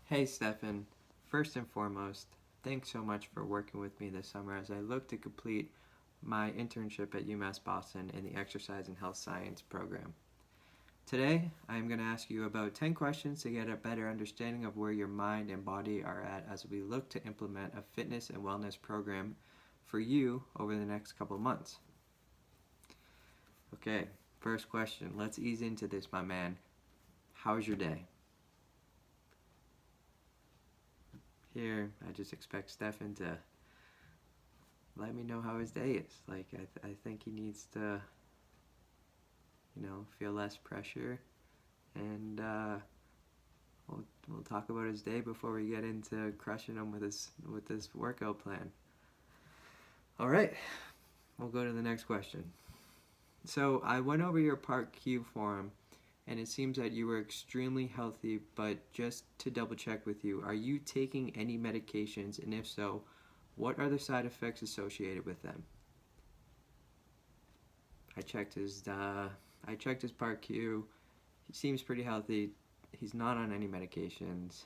Hey Stefan, first and foremost, thanks so much for working with me this summer as I look to complete my internship at UMass Boston in the Exercise and Health Science program. Today, I am going to ask you about 10 questions to get a better understanding of where your mind and body are at as we look to implement a fitness and wellness program for you over the next couple months. Okay, first question. Let's ease into this, my man. How's your day? Here, I just expect Stefan to let me know how his day is. I think he needs to, feel less pressure. And we'll talk about his day before we get into crushing him with this workout plan. All right, we'll go to the next question. So I went over your Part Q form, and it seems that you were extremely healthy, but just to double check with you, are you taking any medications, and if so, what are the side effects associated with them? I checked his Part Q. He seems pretty healthy. He's not on any medications,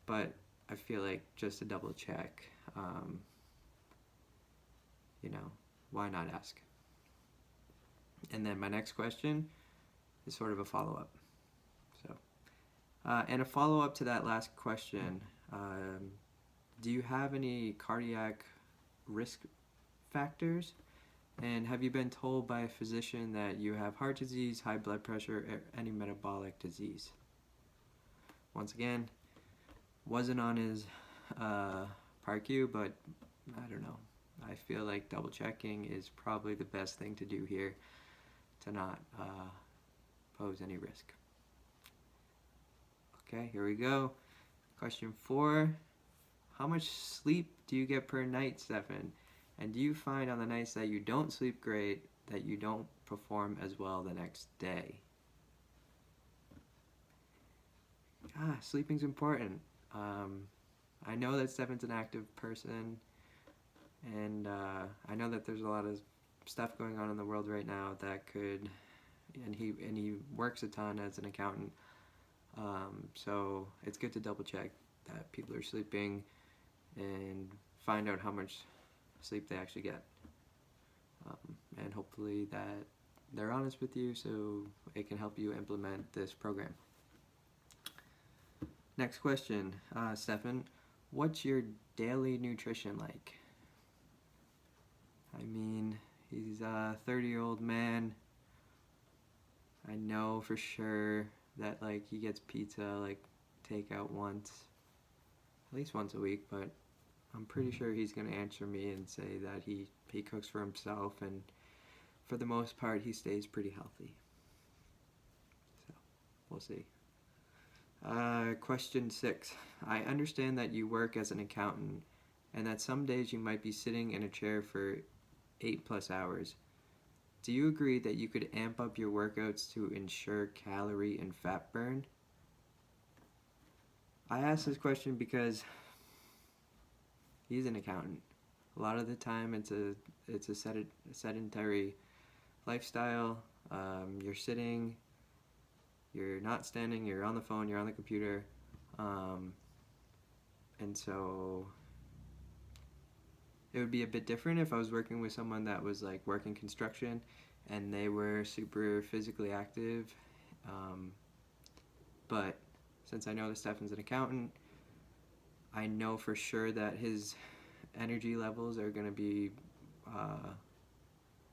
but I feel like just to double check, why not ask? And then my next question is sort of a follow-up. And a follow-up to that last question, do you have any cardiac risk factors? And have you been told by a physician that you have heart disease, high blood pressure, or any metabolic disease? Once again, wasn't on his Part Q, but I don't know. I feel like double checking is probably the best thing to do here to not pose any risk. Okay, here we go. Question 4. How much sleep do you get per night, Stefan? And do you find on the nights that you don't sleep great that you don't perform as well the next day? Sleeping's important. I know that Stefan's an active person, and I know that there's a lot of stuff going on in the world right now that could, and he works a ton as an accountant. So it's good to double check that people are sleeping and find out how much sleep they actually get. And hopefully that they're honest with you so it can help you implement this program. Next question, Stefan, what's your daily nutrition like? I mean, he's a 30-year-old man. I know for sure that he gets pizza takeout at least once a week, but I'm pretty sure he's going to answer me and say that he cooks for himself, and for the most part he stays pretty healthy. So, we'll see. Question 6. I understand that you work as an accountant and that some days you might be sitting in a chair for 8+ hours. Do you agree that you could amp up your workouts to ensure calorie and fat burn? I asked this question because he's an accountant. A lot of the time it's a sedentary lifestyle. You're sitting, you're not standing, you're on the phone, you're on the computer. And so it would be a bit different if I was working with someone that was working construction and they were super physically active. But since I know that Stefan's an accountant, I know for sure that his energy levels are going to be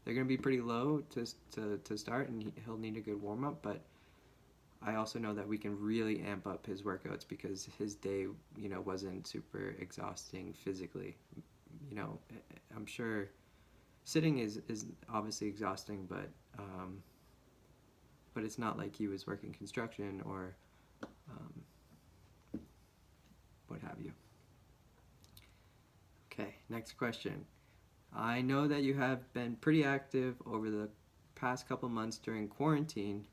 they're going to be pretty low to start, and he'll need a good warm-up. But I also know that we can really amp up his workouts because his day wasn't super exhausting physically. I'm sure sitting is obviously exhausting, but it's not like he was working construction or what have you. Okay, next question. I know that you have been pretty active over the past couple months during quarantine,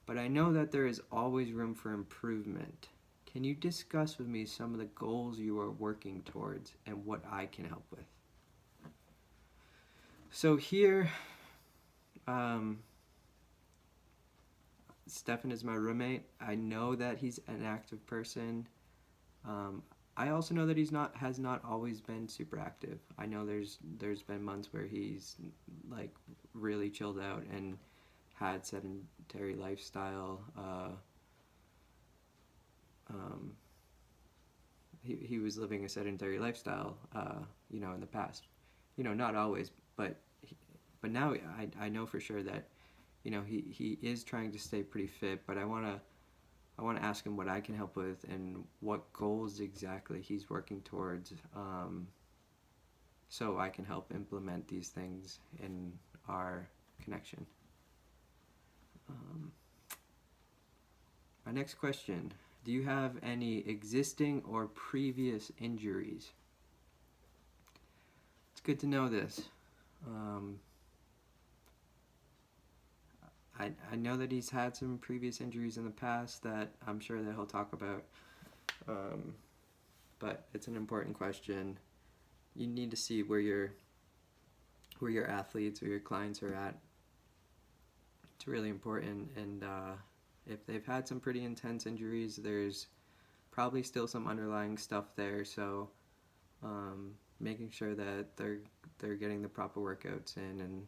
but I know that there is always room for improvement. Can you discuss with me some of the goals you are working towards and what I can help with? So here, Stefan is my roommate. I know that he's an active person. Um, I also know that has not always been super active. I know there's been months where he's like really chilled out and had sedentary lifestyle. Um, he was living a sedentary lifestyle, in the past. Not always, but now I know for sure that, he is trying to stay pretty fit. But I want to ask him what I can help with and what goals exactly he's working towards, so I can help implement these things in our connection. My next question: do you have any existing or previous injuries? It's good to know this. Um, I know that he's had some previous injuries in the past that I'm sure that he'll talk about. But it's an important question. You need to see where your athletes or your clients are at. It's really important, and if they've had some pretty intense injuries, there's probably still some underlying stuff there. So making sure that they're getting the proper workouts in and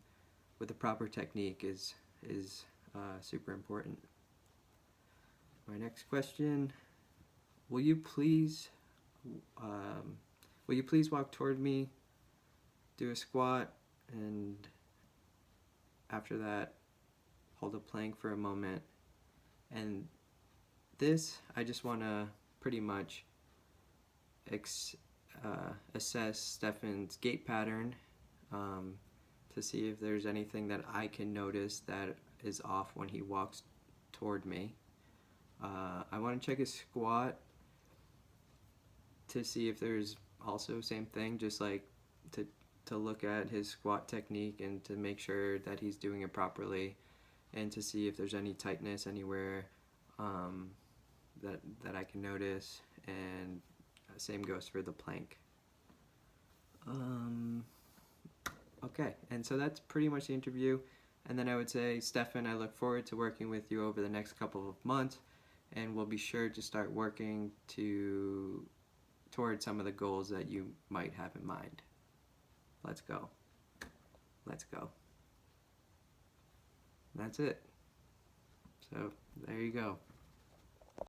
with the proper technique is super important. My next question: Will you please walk toward me, do a squat, and after that, hold a plank for a moment? And this, I just want to pretty much assess Stefan's gait pattern, to see if there's anything that I can notice that is off when he walks toward me. I want to check his squat to see if there's also same thing, just like to look at his squat technique and to make sure that he's doing it properly, and to see if there's any tightness anywhere that I can notice. And same goes for the plank. Okay, and so that's pretty much the interview. And then I would say, Stefan, I look forward to working with you over the next couple of months, and we'll be sure to start working toward some of the goals that you might have in mind. Let's go. Let's go. That's it. So there you go.